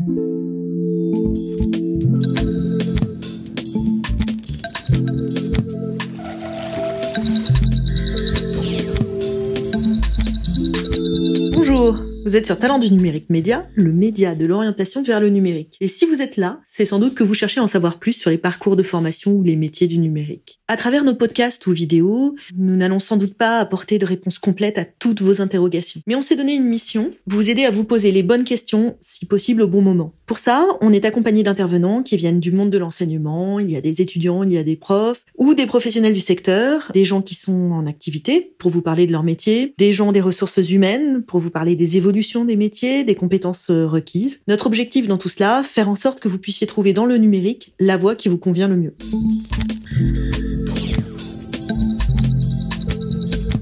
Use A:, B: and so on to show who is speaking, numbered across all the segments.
A: Bonjour, vous êtes sur Talent du numérique média, le média de l'orientation vers le numérique. Et si vous êtes là, c'est sans doute que vous cherchez à en savoir plus sur les parcours de formation ou les métiers du numérique. À travers nos podcasts ou vidéos, nous n'allons sans doute pas apporter de réponses complètes à toutes vos interrogations. Mais on s'est donné une mission, vous aider à vous poser les bonnes questions, si possible au bon moment. Pour ça, on est accompagné d'intervenants qui viennent du monde de l'enseignement, il y a des étudiants, il y a des profs, ou des professionnels du secteur, des gens qui sont en activité pour vous parler de leur métier, des gens des ressources humaines pour vous parler des évolutions des métiers, des compétences requises. Notre objectif dans tout cela, faire en sorte que vous puissiez trouver dans le numérique la voie qui vous convient le mieux.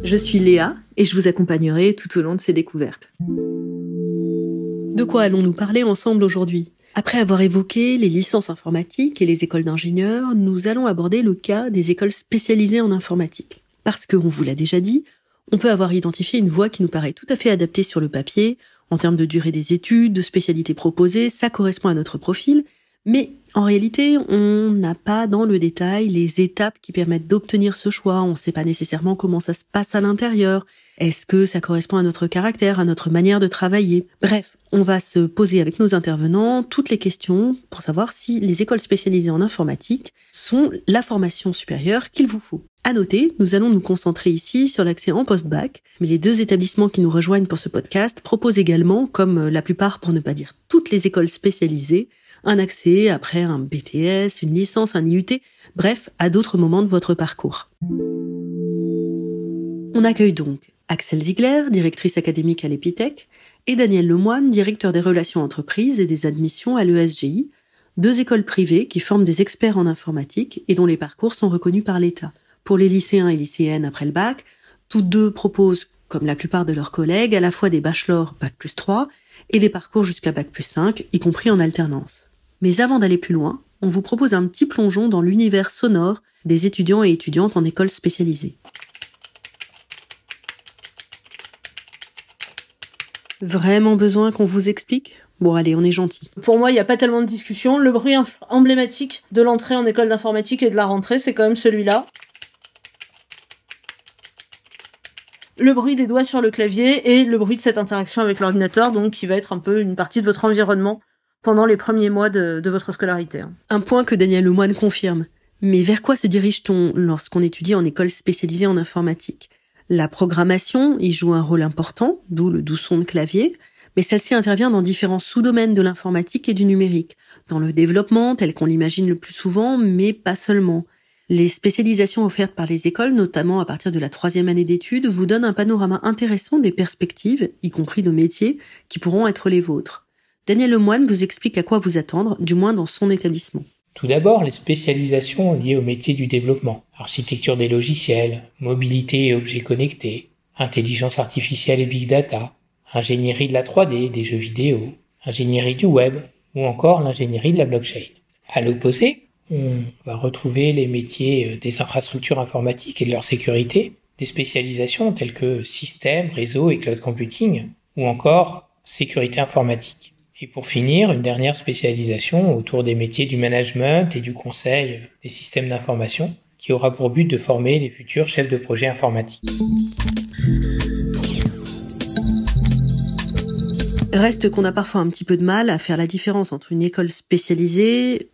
A: Je suis Léa et je vous accompagnerai tout au long de ces découvertes. De quoi allons-nous parler ensemble aujourd'hui ? Après avoir évoqué les licences informatiques et les écoles d'ingénieurs, nous allons aborder le cas des écoles spécialisées en informatique. Parce qu'on vous l'a déjà dit, on peut avoir identifié une voie qui nous paraît tout à fait adaptée sur le papier, en termes de durée des études, de spécialités proposées, ça correspond à notre profil, mais en réalité, on n'a pas dans le détail les étapes qui permettent d'obtenir ce choix, on ne sait pas nécessairement comment ça se passe à l'intérieur, est-ce que ça correspond à notre caractère, à notre manière de travailler. Bref, on va se poser avec nos intervenants toutes les questions pour savoir si les écoles spécialisées en informatique sont la formation supérieure qu'il vous faut. À noter, nous allons nous concentrer ici sur l'accès en post-bac, mais les deux établissements qui nous rejoignent pour ce podcast proposent également, comme la plupart pour ne pas dire toutes les écoles spécialisées, un accès après un BTS, une licence, un IUT, bref, à d'autres moments de votre parcours. On accueille donc Axel Ziegler, directrice académique à l'Epitech, et Daniel Lemoine, directeur des relations entreprises et des admissions à l'ESGI, deux écoles privées qui forment des experts en informatique et dont les parcours sont reconnus par l'État. Pour les lycéens et lycéennes après le bac, toutes deux proposent, comme la plupart de leurs collègues, à la fois des bachelors Bac+3 et des parcours jusqu'à Bac+5, y compris en alternance. Mais avant d'aller plus loin, on vous propose un petit plongeon dans l'univers sonore des étudiants et étudiantes en école spécialisée. Vraiment besoin qu'on vous explique ? Bon allez, on est gentil.
B: Pour moi, il n'y a pas tellement de discussion. Le bruit emblématique de l'entrée en école d'informatique et de la rentrée, c'est quand même celui-là. Le bruit des doigts sur le clavier et le bruit de cette interaction avec l'ordinateur, donc qui va être un peu une partie de votre environnement pendant les premiers mois de votre scolarité.
A: Un point que Daniel Lemoine confirme. Mais vers quoi se dirige-t-on lorsqu'on étudie en école spécialisée en informatique ? La programmation y joue un rôle important, d'où le doux son de clavier, mais celle-ci intervient dans différents sous-domaines de l'informatique et du numérique, dans le développement tel qu'on l'imagine le plus souvent, mais pas seulement. Les spécialisations offertes par les écoles, notamment à partir de la 3e année d'études, vous donnent un panorama intéressant des perspectives, y compris de métiers, qui pourront être les vôtres. Daniel Lemoine vous explique à quoi vous attendre, du moins dans son établissement.
C: Tout d'abord, les spécialisations liées au métier du développement. Architecture des logiciels, mobilité et objets connectés, intelligence artificielle et big data, ingénierie de la 3D, des jeux vidéo, ingénierie du web ou encore l'ingénierie de la blockchain. À l'opposé, on va retrouver les métiers des infrastructures informatiques et de leur sécurité, des spécialisations telles que système, réseau et cloud computing ou encore sécurité informatique. Et pour finir, une dernière spécialisation autour des métiers du management et du conseil des systèmes d'information qui aura pour but de former les futurs chefs de projet informatiques.
A: Reste qu'on a parfois un petit peu de mal à faire la différence entre une école spécialisée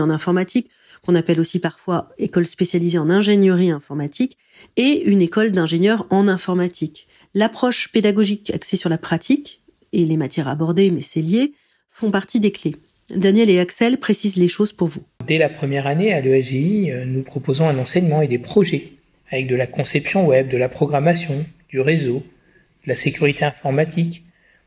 A: en informatique, qu'on appelle aussi parfois école spécialisée en ingénierie informatique, et une école d'ingénieurs en informatique. L'approche pédagogique axée sur la pratique, et les matières abordées, mais c'est lié, font partie des clés. Daniel et Axel précisent les choses pour vous.
C: Dès la première année à l'ESGI, nous proposons un enseignement et des projets, avec de la conception web, de la programmation, du réseau, de la sécurité informatique,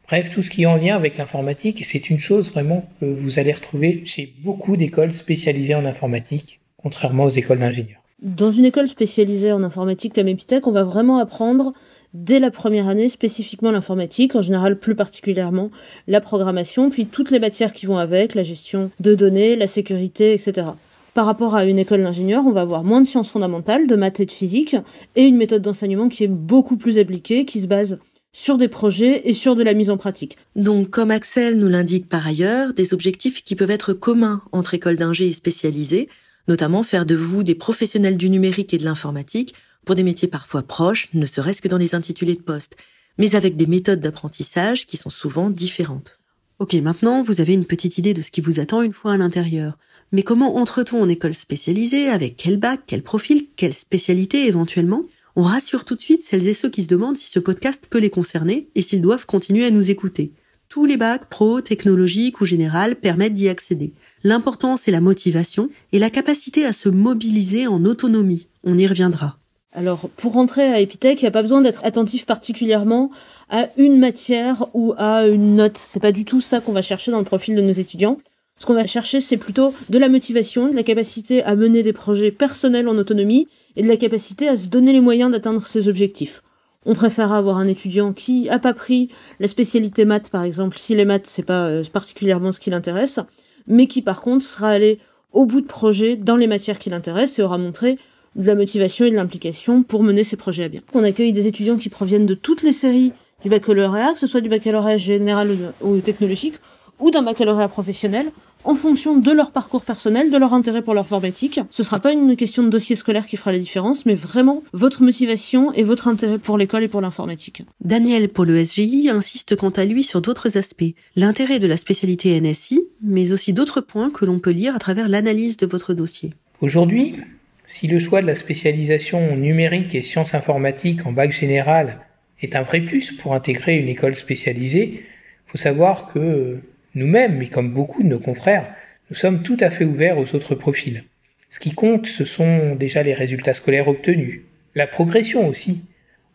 C: bref, tout ce qui est en lien avec l'informatique, et c'est une chose vraiment que vous allez retrouver chez beaucoup d'écoles spécialisées en informatique, contrairement aux écoles d'ingénieurs.
B: Dans une école spécialisée en informatique comme Epitech, on va vraiment apprendre dès la première année spécifiquement l'informatique, en général plus particulièrement la programmation, puis toutes les matières qui vont avec, la gestion de données, la sécurité, etc. Par rapport à une école d'ingénieur, on va avoir moins de sciences fondamentales, de maths et de physique, et une méthode d'enseignement qui est beaucoup plus appliquée, qui se base sur des projets et sur de la mise en pratique.
A: Donc, comme Axel nous l'indique par ailleurs, des objectifs qui peuvent être communs entre écoles d'ingé et spécialisées, notamment faire de vous des professionnels du numérique et de l'informatique pour des métiers parfois proches, ne serait-ce que dans les intitulés de poste, mais avec des méthodes d'apprentissage qui sont souvent différentes. Ok, maintenant, vous avez une petite idée de ce qui vous attend une fois à l'intérieur. Mais comment entre-t-on en école spécialisée? Avec quel bac, quel profil, quelle spécialité éventuellement? On rassure tout de suite celles et ceux qui se demandent si ce podcast peut les concerner et s'ils doivent continuer à nous écouter. Tous les bacs pro, technologiques ou général permettent d'y accéder. L'important, c'est la motivation et la capacité à se mobiliser en autonomie. On y reviendra.
B: Alors, pour rentrer à Epitech, il n'y a pas besoin d'être attentif particulièrement à une matière ou à une note. C'est pas du tout ça qu'on va chercher dans le profil de nos étudiants. Ce qu'on va chercher, c'est plutôt de la motivation, de la capacité à mener des projets personnels en autonomie et de la capacité à se donner les moyens d'atteindre ses objectifs. On préfère avoir un étudiant qui a pas pris la spécialité maths, par exemple, si les maths, c'est pas particulièrement ce qui l'intéresse, mais qui, par contre, sera allé au bout de projets dans les matières qui l'intéressent et aura montré de la motivation et de l'implication pour mener ses projets à bien. On accueille des étudiants qui proviennent de toutes les séries du baccalauréat, que ce soit du baccalauréat général ou technologique, ou d'un baccalauréat professionnel, en fonction de leur parcours personnel, de leur intérêt pour l'informatique. Ce sera pas une question de dossier scolaire qui fera la différence, mais vraiment votre motivation et votre intérêt pour l'école et pour l'informatique.
A: Daniel, pour le SGI, insiste quant à lui sur d'autres aspects. L'intérêt de la spécialité NSI, mais aussi d'autres points que l'on peut lire à travers l'analyse de votre dossier.
C: Aujourd'hui, si le choix de la spécialisation numérique et sciences informatiques en bac général est un vrai plus pour intégrer une école spécialisée, il faut savoir que nous-mêmes, mais comme beaucoup de nos confrères, nous sommes tout à fait ouverts aux autres profils. Ce qui compte, ce sont déjà les résultats scolaires obtenus, la progression aussi,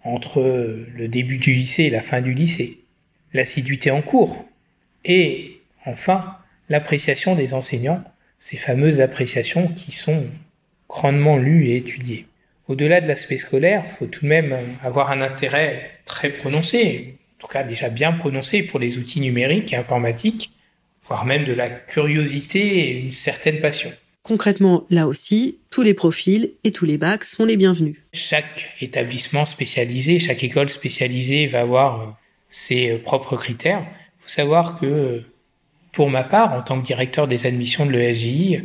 C: entre le début du lycée et la fin du lycée, l'assiduité en cours, et enfin, l'appréciation des enseignants, ces fameuses appréciations qui sont grandement lues et étudiées. Au-delà de l'aspect scolaire, il faut tout de même avoir un intérêt très prononcé, en tout cas déjà bien prononcé pour les outils numériques et informatiques, voire même de la curiosité et une certaine passion.
A: Concrètement, là aussi, tous les profils et tous les bacs sont les bienvenus.
C: Chaque établissement spécialisé, chaque école spécialisée va avoir ses propres critères. Il faut savoir que, pour ma part, en tant que directeur des admissions de l'ESJI,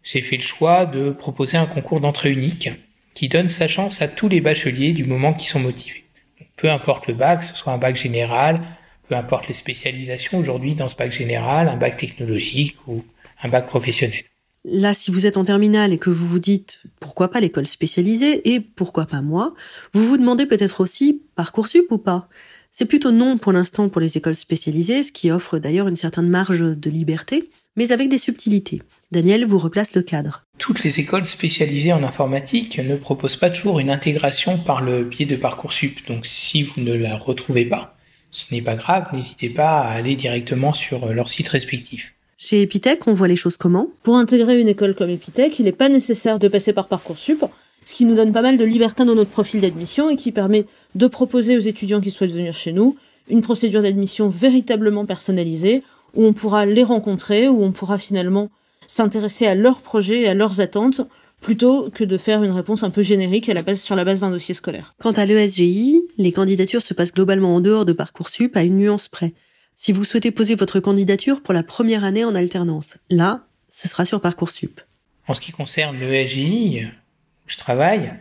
C: j'ai fait le choix de proposer un concours d'entrée unique qui donne sa chance à tous les bacheliers du moment qui sont motivés. Donc, peu importe le bac, que ce soit un bac général, peu importe les spécialisations aujourd'hui dans ce bac général, un bac technologique ou un bac professionnel.
A: Là, si vous êtes en terminale et que vous vous dites « pourquoi pas l'école spécialisée et pourquoi pas moi ?», vous vous demandez peut-être aussi « Parcoursup ou pas ?» C'est plutôt non pour l'instant pour les écoles spécialisées, ce qui offre d'ailleurs une certaine marge de liberté, mais avec des subtilités. Daniel vous replace le cadre.
C: Toutes les écoles spécialisées en informatique ne proposent pas toujours une intégration par le biais de Parcoursup. Donc si vous ne la retrouvez pas, ce n'est pas grave, n'hésitez pas à aller directement sur leur site respectif.
A: Chez Epitech, on voit les choses comment ?
B: Pour intégrer une école comme Epitech, il n'est pas nécessaire de passer par Parcoursup, ce qui nous donne pas mal de liberté dans notre profil d'admission et qui permet de proposer aux étudiants qui souhaitent venir chez nous une procédure d'admission véritablement personnalisée, où on pourra les rencontrer, où on pourra finalement s'intéresser à leurs projets et à leurs attentes, plutôt que de faire une réponse un peu générique sur la base d'un dossier scolaire.
A: Quant à l'ESGI, les candidatures se passent globalement en dehors de Parcoursup à une nuance près. Si vous souhaitez poser votre candidature pour la première année en alternance, là, ce sera sur Parcoursup.
C: En ce qui concerne l'ESGI, où je travaille,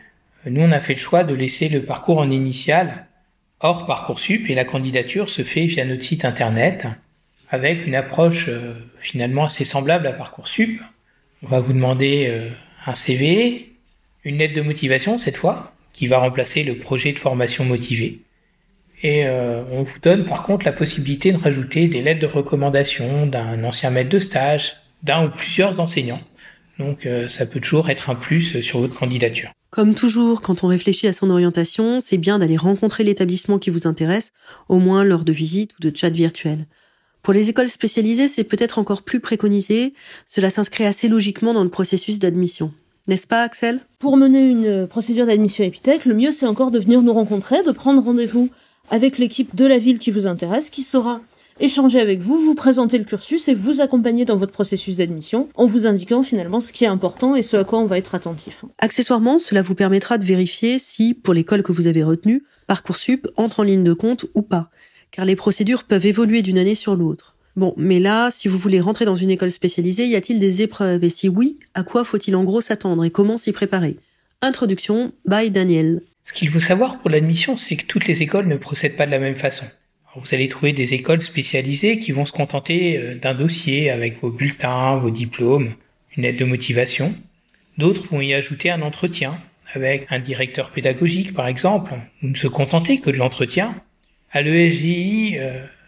C: nous on a fait le choix de laisser le parcours en initial hors Parcoursup et la candidature se fait via notre site internet avec une approche finalement assez semblable à Parcoursup. On va vous demander un CV, une lettre de motivation cette fois, qui va remplacer le projet de formation motivé. Et on vous donne par contre la possibilité de rajouter des lettres de recommandation d'un ancien maître de stage, d'un ou plusieurs enseignants. Donc ça peut toujours être un plus sur votre candidature.
A: Comme toujours, quand on réfléchit à son orientation, c'est bien d'aller rencontrer l'établissement qui vous intéresse, au moins lors de visites ou de chats virtuels. Pour les écoles spécialisées, c'est peut-être encore plus préconisé. Cela s'inscrit assez logiquement dans le processus d'admission. N'est-ce pas, Axel ?
B: Pour mener une procédure d'admission à Epitech, le mieux c'est encore de venir nous rencontrer, de prendre rendez-vous avec l'équipe de la ville qui vous intéresse, qui saura échanger avec vous, vous présenter le cursus et vous accompagner dans votre processus d'admission en vous indiquant finalement ce qui est important et ce à quoi on va être attentif.
A: Accessoirement, cela vous permettra de vérifier si, pour l'école que vous avez retenue, Parcoursup entre en ligne de compte ou pas, car les procédures peuvent évoluer d'une année sur l'autre. Bon, mais là, si vous voulez rentrer dans une école spécialisée, y a-t-il des épreuves? Et si oui, à quoi faut-il en gros s'attendre et comment s'y préparer? Introduction by Daniel.
C: Ce qu'il faut savoir pour l'admission, c'est que toutes les écoles ne procèdent pas de la même façon. Alors, vous allez trouver des écoles spécialisées qui vont se contenter d'un dossier avec vos bulletins, vos diplômes, une lettre de motivation. D'autres vont y ajouter un entretien avec un directeur pédagogique, par exemple, ou ne se contenter que de l'entretien. À l'ESJI,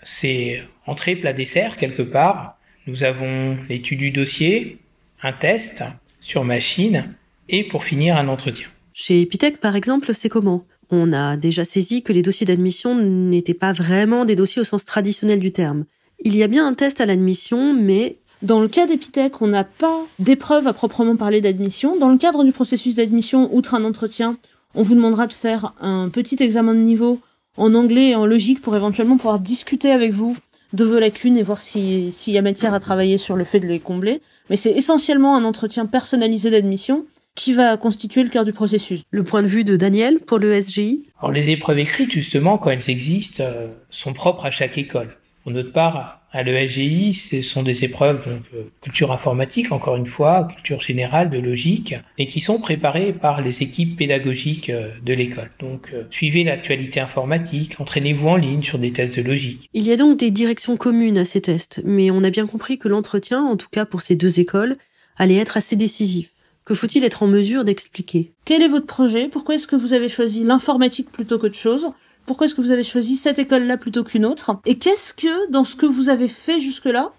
C: c'est entrée, plat, dessert, quelque part. Nous avons l'étude du dossier, un test sur machine, et pour finir, un entretien.
A: Chez Epitech, par exemple, c'est comment? On a déjà saisi que les dossiers d'admission n'étaient pas vraiment des dossiers au sens traditionnel du terme. Il y a bien un test à l'admission, mais...
B: Dans le cas d'Epitech, on n'a pas d'épreuve à proprement parler d'admission. Dans le cadre du processus d'admission, outre un entretien, on vous demandera de faire un petit examen de niveau en anglais et en logique pour éventuellement pouvoir discuter avec vous de vos lacunes et voir s'il y a matière à travailler sur le fait de les combler. Mais c'est essentiellement un entretien personnalisé d'admission qui va constituer le cœur du processus.
A: Le point de vue de Daniel pour le SGI?
C: Alors les épreuves écrites, justement, quand elles existent, sont propres à chaque école. Pour notre part, à l'ESGI, ce sont des épreuves donc culture informatique, encore une fois, culture générale, de logique, et qui sont préparées par les équipes pédagogiques de l'école. Donc suivez l'actualité informatique, entraînez-vous en ligne sur des tests de logique.
A: Il y a donc des directions communes à ces tests, mais on a bien compris que l'entretien, en tout cas pour ces deux écoles, allait être assez décisif. Que faut-il être en mesure d'expliquer?
B: Quel est votre projet? Pourquoi est-ce que vous avez choisi l'informatique plutôt qu'autre chose? Pourquoi est-ce que vous avez choisi cette école-là plutôt qu'une autre? Et qu'est-ce que, dans ce que vous avez fait jusque-là,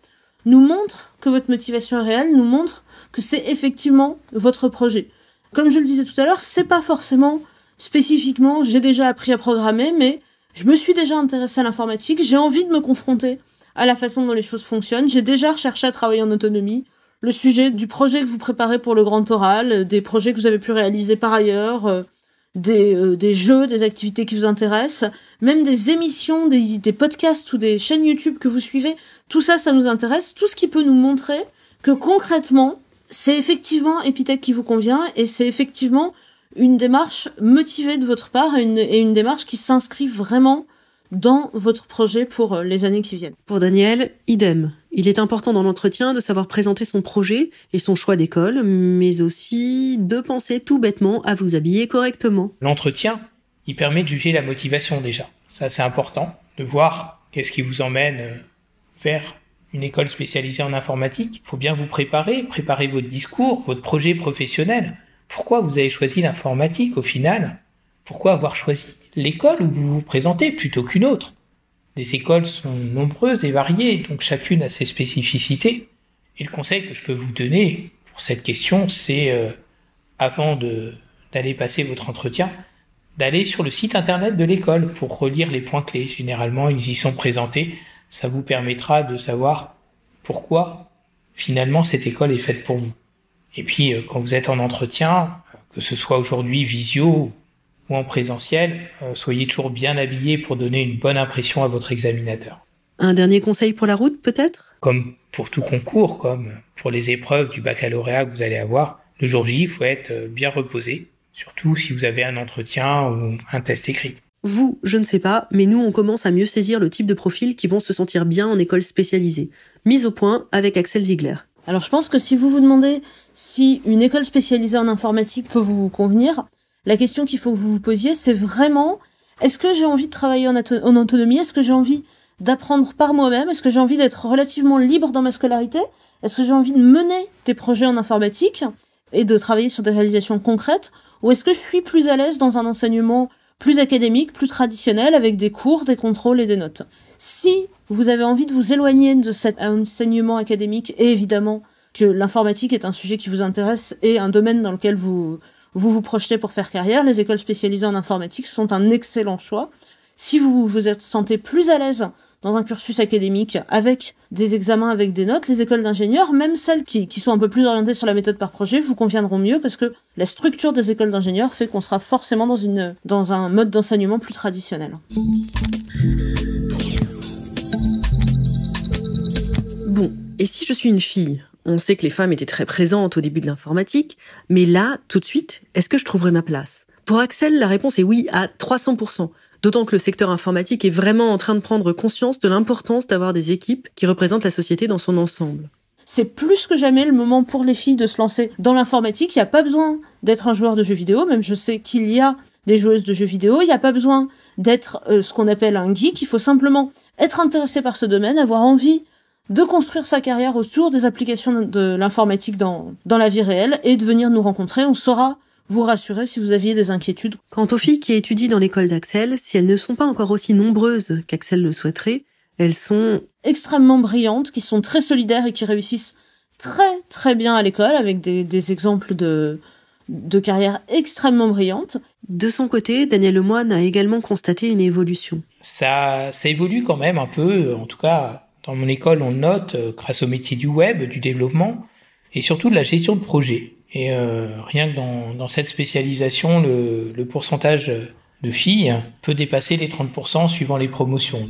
B: nous montre que votre motivation est réelle, nous montre que c'est effectivement votre projet? Comme je le disais tout à l'heure, c'est pas forcément spécifiquement j'ai déjà appris à programmer, mais je me suis déjà intéressée à l'informatique, j'ai envie de me confronter à la façon dont les choses fonctionnent, j'ai déjà recherché à travailler en autonomie. Le sujet du projet que vous préparez pour le grand oral, des projets que vous avez pu réaliser par ailleurs, des jeux, des activités qui vous intéressent, même des émissions, des podcasts ou des chaînes YouTube que vous suivez, tout ça, ça nous intéresse. Tout ce qui peut nous montrer que concrètement, c'est effectivement Epitech qui vous convient et c'est effectivement une démarche motivée de votre part et une démarche qui s'inscrit vraiment dans votre projet pour les années qui viennent.
A: Pour Daniel, idem. Il est important dans l'entretien de savoir présenter son projet et son choix d'école, mais aussi de penser tout bêtement à vous habiller correctement.
C: L'entretien, il permet de juger la motivation déjà. Ça, c'est important, de voir qu'est-ce qui vous emmène vers une école spécialisée en informatique. Il faut bien vous préparer votre discours, votre projet professionnel. Pourquoi vous avez choisi l'informatique au final? Pourquoi avoir choisi l'école où vous vous présentez plutôt qu'une autre? Les écoles sont nombreuses et variées, donc chacune a ses spécificités. Et le conseil que je peux vous donner pour cette question, c'est avant d'aller passer votre entretien, d'aller sur le site internet de l'école pour relire les points clés. Généralement, ils y sont présentés. Ça vous permettra de savoir pourquoi finalement cette école est faite pour vous. Et puis, quand vous êtes en entretien, que ce soit aujourd'hui visio ou en présentiel, soyez toujours bien habillés pour donner une bonne impression à votre examinateur.
A: Un dernier conseil pour la route, peut-être?
C: Comme pour tout concours, comme pour les épreuves du baccalauréat que vous allez avoir, le jour J, il faut être bien reposé, surtout si vous avez un entretien ou un test écrit.
A: Vous, je ne sais pas, mais nous, on commence à mieux saisir le type de profils qui vont se sentir bien en école spécialisée. Mise au point avec Axel Ziegler.
B: Alors je pense que si vous vous demandez si une école spécialisée en informatique peut vous convenir, la question qu'il faut que vous vous posiez, c'est vraiment, est-ce que j'ai envie de travailler en autonomie? Est-ce que j'ai envie d'apprendre par moi-même? Est-ce que j'ai envie d'être relativement libre dans ma scolarité? Est-ce que j'ai envie de mener des projets en informatique et de travailler sur des réalisations concrètes? Ou est-ce que je suis plus à l'aise dans un enseignement plus académique, plus traditionnel, avec des cours, des contrôles et des notes? Si vous avez envie de vous éloigner de cet enseignement académique, et évidemment que l'informatique est un sujet qui vous intéresse et un domaine dans lequel vous projetez pour faire carrière, les écoles spécialisées en informatique sont un excellent choix. Si vous vous sentez plus à l'aise dans un cursus académique avec des examens, avec des notes, les écoles d'ingénieurs, même celles qui sont un peu plus orientées sur la méthode par projet, vous conviendront mieux parce que la structure des écoles d'ingénieurs fait qu'on sera forcément dans un mode d'enseignement plus traditionnel.
A: Bon, et si je suis une fille ? On sait que les femmes étaient très présentes au début de l'informatique, mais là, tout de suite, est-ce que je trouverai ma place ? Pour Axel, la réponse est oui à 300%. D'autant que le secteur informatique est vraiment en train de prendre conscience de l'importance d'avoir des équipes qui représentent la société dans son ensemble.
B: C'est plus que jamais le moment pour les filles de se lancer dans l'informatique. Il n'y a pas besoin d'être un joueur de jeux vidéo, même je sais qu'il y a des joueuses de jeux vidéo. Il n'y a pas besoin d'être ce qu'on appelle un geek. Il faut simplement être intéressé par ce domaine, avoir envie de construire sa carrière autour des applications de l'informatique dans la vie réelle et de venir nous rencontrer. On saura vous rassurer si vous aviez des inquiétudes.
A: Quant aux filles qui étudient dans l'école d'Axel, si elles ne sont pas encore aussi nombreuses qu'Axel le souhaiterait, elles sont
B: extrêmement brillantes, qui sont très solidaires et qui réussissent très très bien à l'école avec des exemples de carrières extrêmement brillantes.
A: De son côté, Daniel Lemoine a également constaté une évolution.
C: Ça évolue quand même un peu, en tout cas dans mon école on note grâce au métier du web, du développement et surtout de la gestion de projet. Et rien que dans cette spécialisation, le pourcentage de filles peut dépasser les 30% suivant les promotions.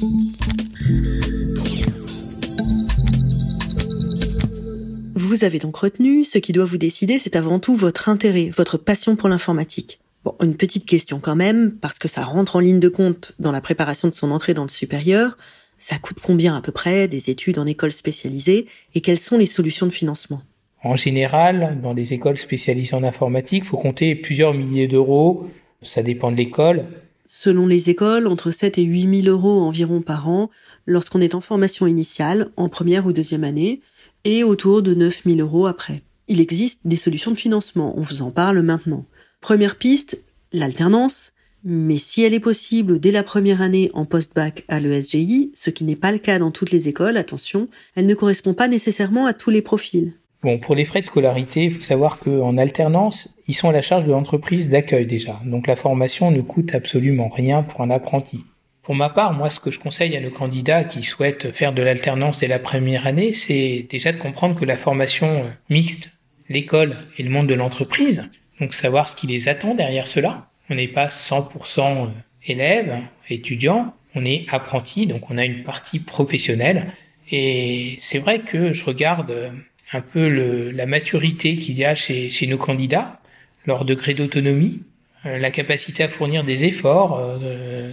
A: Vous avez donc retenu, ce qui doit vous décider, c'est avant tout votre intérêt, votre passion pour l'informatique. Bon, une petite question quand même, parce que ça rentre en ligne de compte dans la préparation de son entrée dans le supérieur. Ça coûte combien à peu près des études en école spécialisée et quelles sont les solutions de financement ?
C: En général, dans les écoles spécialisées en informatique, il faut compter plusieurs milliers d'euros. Ça dépend de l'école.
A: Selon les écoles, entre 7 et 8 000 euros environ par an lorsqu'on est en formation initiale, en première ou deuxième année, et autour de 9 000 euros après. Il existe des solutions de financement, on vous en parle maintenant. Première piste, l'alternance, mais si elle est possible dès la première année en post-bac à l'ESGI, ce qui n'est pas le cas dans toutes les écoles, attention, elle ne correspond pas nécessairement à tous les profils.
C: Bon, pour les frais de scolarité, il faut savoir qu'en alternance, ils sont à la charge de l'entreprise d'accueil déjà. Donc la formation ne coûte absolument rien pour un apprenti. Pour ma part, moi, ce que je conseille à nos candidats qui souhaitent faire de l'alternance dès la première année, c'est déjà de comprendre que la formation mixte, l'école et le monde de l'entreprise, donc savoir ce qui les attend derrière cela. On n'est pas 100% élève, étudiant, on est apprenti, donc on a une partie professionnelle. Et c'est vrai que je regarde un peu la maturité qu'il y a chez nos candidats, leur degré d'autonomie, la capacité à fournir des efforts,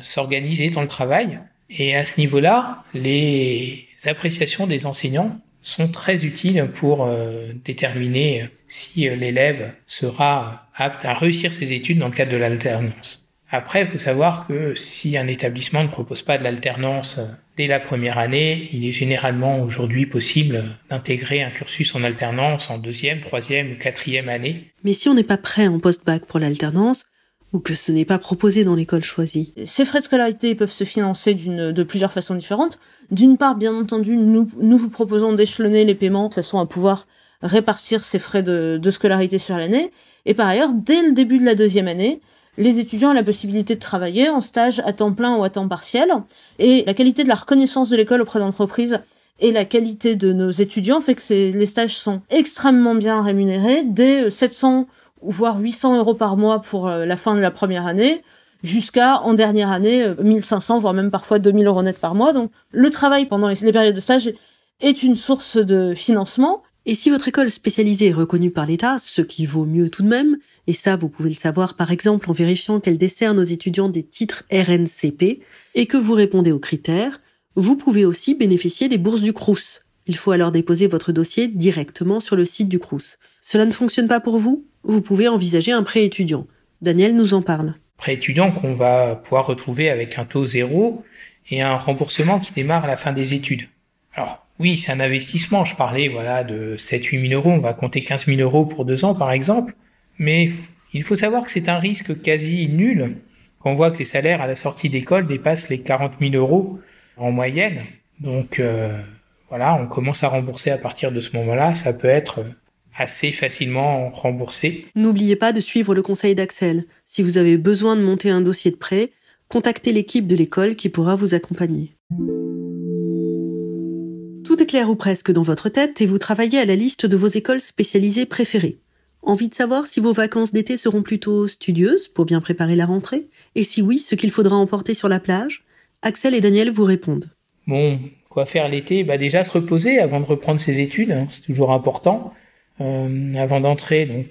C: s'organiser dans le travail. Et à ce niveau-là, les appréciations des enseignants sont très utiles pour déterminer si l'élève sera apte à réussir ses études dans le cadre de l'alternance. Après, il faut savoir que si un établissement ne propose pas de l'alternance dès la première année, il est généralement aujourd'hui possible d'intégrer un cursus en alternance en deuxième, troisième ou quatrième année.
A: Mais si on n'est pas prêt en post-bac pour l'alternance, ou que ce n'est pas proposé dans l'école choisie.
B: Ces frais de scolarité peuvent se financer de plusieurs façons différentes. D'une part, bien entendu, nous vous proposons d'échelonner les paiements de façon à pouvoir répartir ces frais de scolarité sur l'année. Et par ailleurs, dès le début de la deuxième année, les étudiants ont la possibilité de travailler en stage à temps plein ou à temps partiel. Et la qualité de la reconnaissance de l'école auprès d'entreprises et la qualité de nos étudiants fait que les stages sont extrêmement bien rémunérés, dès 700 ou voire 800 euros par mois pour la fin de la première année, jusqu'à, en dernière année, 1500, voire même parfois 2000 euros net par mois. Donc, le travail pendant les périodes de stage est une source de financement.
A: Et si votre école spécialisée est reconnue par l'État, ce qui vaut mieux tout de même, et ça vous pouvez le savoir par exemple en vérifiant qu'elle décerne aux étudiants des titres RNCP, et que vous répondez aux critères, vous pouvez aussi bénéficier des bourses du Crous. Il faut alors déposer votre dossier directement sur le site du Crous. Cela ne fonctionne pas pour vous ? Vous pouvez envisager un prêt étudiant. Daniel nous en parle.
C: Prêt étudiant qu'on va pouvoir retrouver avec un taux zéro et un remboursement qui démarre à la fin des études. Alors oui, c'est un investissement. Je parlais de 7-8 000 euros. On va compter 15 000 euros pour 2 ans par exemple. Mais il faut savoir que c'est un risque quasi nul. On voit que les salaires à la sortie d'école dépassent les 40 000 euros en moyenne. Donc on commence à rembourser à partir de ce moment-là. Ça peut être assez facilement remboursé.
A: N'oubliez pas de suivre le conseil d'Axel. Si vous avez besoin de monter un dossier de prêt, contactez l'équipe de l'école qui pourra vous accompagner. Tout est clair ou presque dans votre tête et vous travaillez à la liste de vos écoles spécialisées préférées. Envie de savoir si vos vacances d'été seront plutôt studieuses pour bien préparer la rentrée ? Et si oui, ce qu'il faudra emporter sur la plage ? Axel et Daniel vous répondent.
C: Bon, Quoi faire l'été? Déjà se reposer avant de reprendre ses études, hein, c'est toujours important. Avant d'entrer,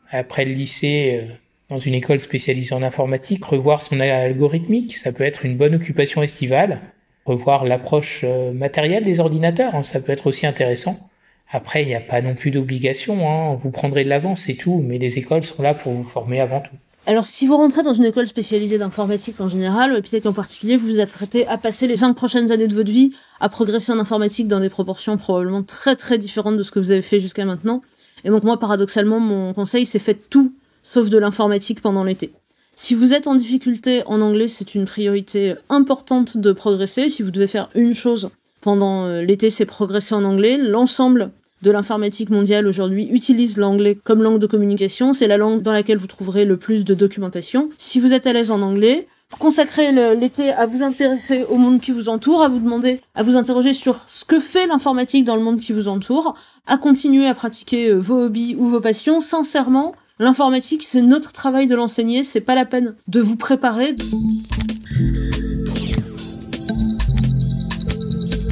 C: après le lycée, dans une école spécialisée en informatique, revoir son algorithmique, ça peut être une bonne occupation estivale. Revoir l'approche matérielle des ordinateurs, hein, ça peut être aussi intéressant. Après, il n'y a pas non plus d'obligation, hein, vous prendrez de l'avance, c'est tout, mais les écoles sont là pour vous former avant tout.
B: Alors, si vous rentrez dans une école spécialisée d'informatique en général, Epitech en particulier, vous vous apprêtez à passer les 5 prochaines années de votre vie à progresser en informatique dans des proportions probablement très très différentes de ce que vous avez fait jusqu'à maintenant. Et donc moi, paradoxalement, mon conseil, c'est faites tout sauf de l'informatique pendant l'été. Si vous êtes en difficulté en anglais, c'est une priorité importante de progresser. Si vous devez faire une chose pendant l'été, c'est progresser en anglais. L'ensemble de l'informatique mondiale aujourd'hui utilise l'anglais comme langue de communication. C'est la langue dans laquelle vous trouverez le plus de documentation. Si vous êtes à l'aise en anglais, consacrez l'été à vous intéresser au monde qui vous entoure, à vous interroger sur ce que fait l'informatique dans le monde qui vous entoure, à continuer à pratiquer vos hobbies ou vos passions. Sincèrement, l'informatique, c'est notre travail de l'enseigner, c'est pas la peine de vous préparer.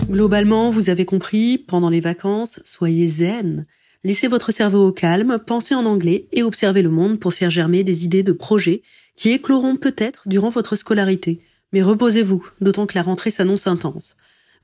A: Globalement, vous avez compris, pendant les vacances, soyez zen. Laissez votre cerveau au calme, pensez en anglais et observez le monde pour faire germer des idées de projets qui écloront peut-être durant votre scolarité. Mais reposez-vous, d'autant que la rentrée s'annonce intense.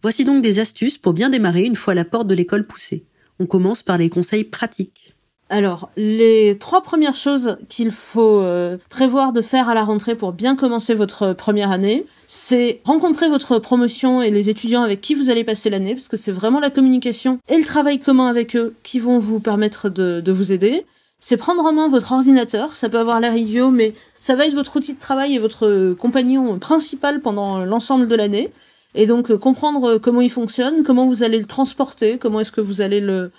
A: Voici donc des astuces pour bien démarrer une fois la porte de l'école poussée. On commence par les conseils pratiques.
B: Alors, les 3 premières choses qu'il faut prévoir de faire à la rentrée pour bien commencer votre première année, c'est rencontrer votre promotion et les étudiants avec qui vous allez passer l'année, parce que c'est vraiment la communication et le travail commun avec eux qui vont vous permettre de vous aider. C'est prendre en main votre ordinateur, ça peut avoir l'air idiot, mais ça va être votre outil de travail et votre compagnon principal pendant l'ensemble de l'année. Et donc, comprendre comment il fonctionne, comment vous allez le transporter, comment est-ce que vous allez le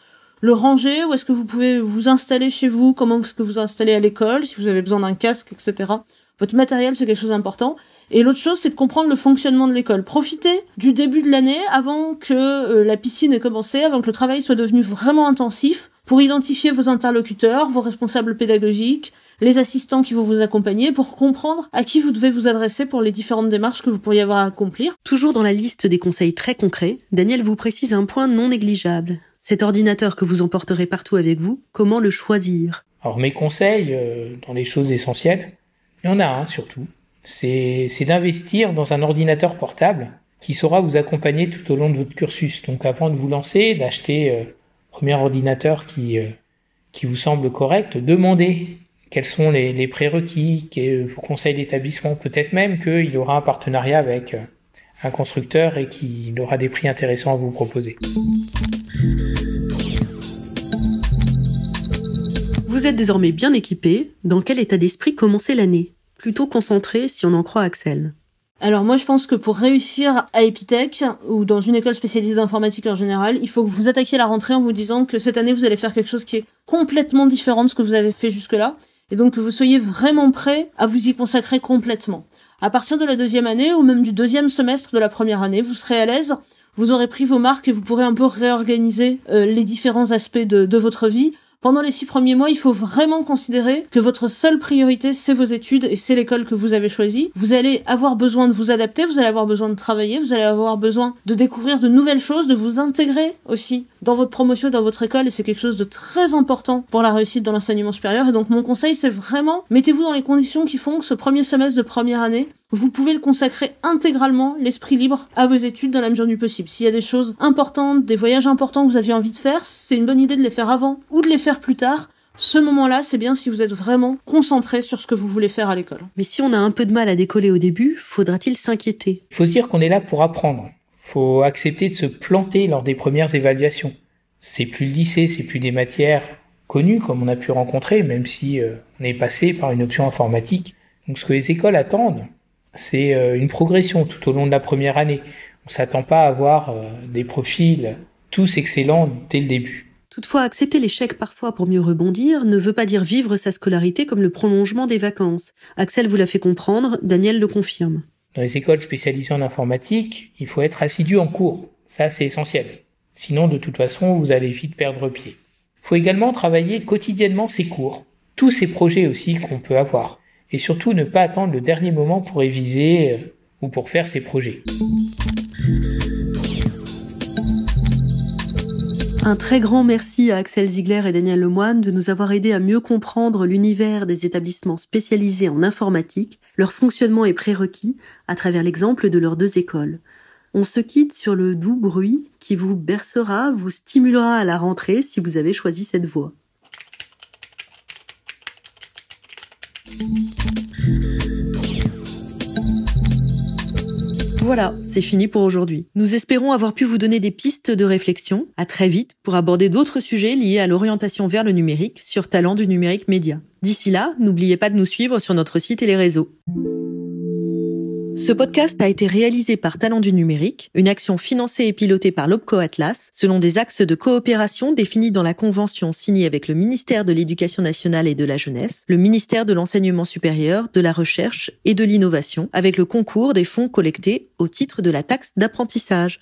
B: ranger, où est-ce que vous pouvez vous installer chez vous, comment est-ce que vous installez à l'école, si vous avez besoin d'un casque, etc. Votre matériel, c'est quelque chose d'important. Et l'autre chose, c'est de comprendre le fonctionnement de l'école. Profitez du début de l'année avant que la piscine ait commencé, avant que le travail soit devenu vraiment intensif, pour identifier vos interlocuteurs, vos responsables pédagogiques, les assistants qui vont vous accompagner, pour comprendre à qui vous devez vous adresser pour les différentes démarches que vous pourriez avoir à accomplir.
A: Toujours dans la liste des conseils très concrets, Daniel vous précise un point non négligeable. Cet ordinateur que vous emporterez partout avec vous, comment le choisir?
C: Alors mes conseils, dans les choses essentielles, il y en a un surtout, c'est d'investir dans un ordinateur portable qui saura vous accompagner tout au long de votre cursus. Donc avant de vous lancer, d'acheter premier ordinateur qui vous semble correct, demandez quels sont les prérequis, vos conseils d'établissement, peut-être même qu'il aura un partenariat avec un constructeur et qu'il aura des prix intéressants à vous proposer.
A: Vous êtes désormais bien équipé. Dans quel état d'esprit commencer l'année? Plutôt concentré si on en croit Axel.
B: Alors moi je pense que pour réussir à Epitech ou dans une école spécialisée d'informatique en général, il faut que vous attaquiez la rentrée en vous disant que cette année vous allez faire quelque chose qui est complètement différent de ce que vous avez fait jusque-là, et donc que vous soyez vraiment prêt à vous y consacrer complètement. À partir de la 2e année ou même du 2e semestre de la première année, vous serez à l'aise, vous aurez pris vos marques et vous pourrez un peu réorganiser les différents aspects de votre vie. Pendant les 6 premiers mois, il faut vraiment considérer que votre seule priorité, c'est vos études et c'est l'école que vous avez choisie. Vous allez avoir besoin de vous adapter, vous allez avoir besoin de travailler, vous allez avoir besoin de découvrir de nouvelles choses, de vous intégrer aussi dans votre promotion, dans votre école, et c'est quelque chose de très important pour la réussite dans l'enseignement supérieur. Et donc mon conseil, c'est vraiment, mettez-vous dans les conditions qui font que ce premier semestre de première année, vous pouvez le consacrer intégralement, l'esprit libre, à vos études dans la mesure du possible. S'il y a des choses importantes, des voyages importants que vous aviez envie de faire, c'est une bonne idée de les faire avant ou de les faire plus tard. Ce moment-là, c'est bien si vous êtes vraiment concentré sur ce que vous voulez faire à l'école.
A: Mais si on a un peu de mal à décoller au début, faudra-t-il s'inquiéter?
C: Il faut se dire qu'on est là pour apprendre. Faut accepter de se planter lors des premières évaluations. C'est plus le lycée, c'est plus des matières connues comme on a pu rencontrer, même si on est passé par une option informatique. Donc ce que les écoles attendent, c'est une progression tout au long de la première année. On s'attend pas à avoir des profils tous excellents dès le début.
A: Toutefois, accepter l'échec parfois pour mieux rebondir ne veut pas dire vivre sa scolarité comme le prolongement des vacances. Axel vous l'a fait comprendre, Daniel le confirme.
C: Dans les écoles spécialisées en informatique, il faut être assidu en cours. Ça, c'est essentiel. Sinon, de toute façon, vous allez vite perdre pied. Il faut également travailler quotidiennement ses cours, tous ces projets aussi qu'on peut avoir. Et surtout, ne pas attendre le dernier moment pour réviser ou pour faire ses projets.
A: Un très grand merci à Axel Ziegler et Daniel Lemoine de nous avoir aidés à mieux comprendre l'univers des établissements spécialisés en informatique, leur fonctionnement et prérequis à travers l'exemple de leurs 2 écoles. On se quitte sur le doux bruit qui vous bercera, vous stimulera à la rentrée si vous avez choisi cette voie. Voilà, c'est fini pour aujourd'hui. Nous espérons avoir pu vous donner des pistes de réflexion. À très vite pour aborder d'autres sujets liés à l'orientation vers le numérique sur Talents du Numérique Média. D'ici là, n'oubliez pas de nous suivre sur notre site et les réseaux. Ce podcast a été réalisé par Talents du Numérique, une action financée et pilotée par l'OPCO Atlas, selon des axes de coopération définis dans la convention signée avec le ministère de l'Éducation nationale et de la jeunesse, le ministère de l'Enseignement supérieur, de la Recherche et de l'Innovation, avec le concours des fonds collectés au titre de la taxe d'apprentissage.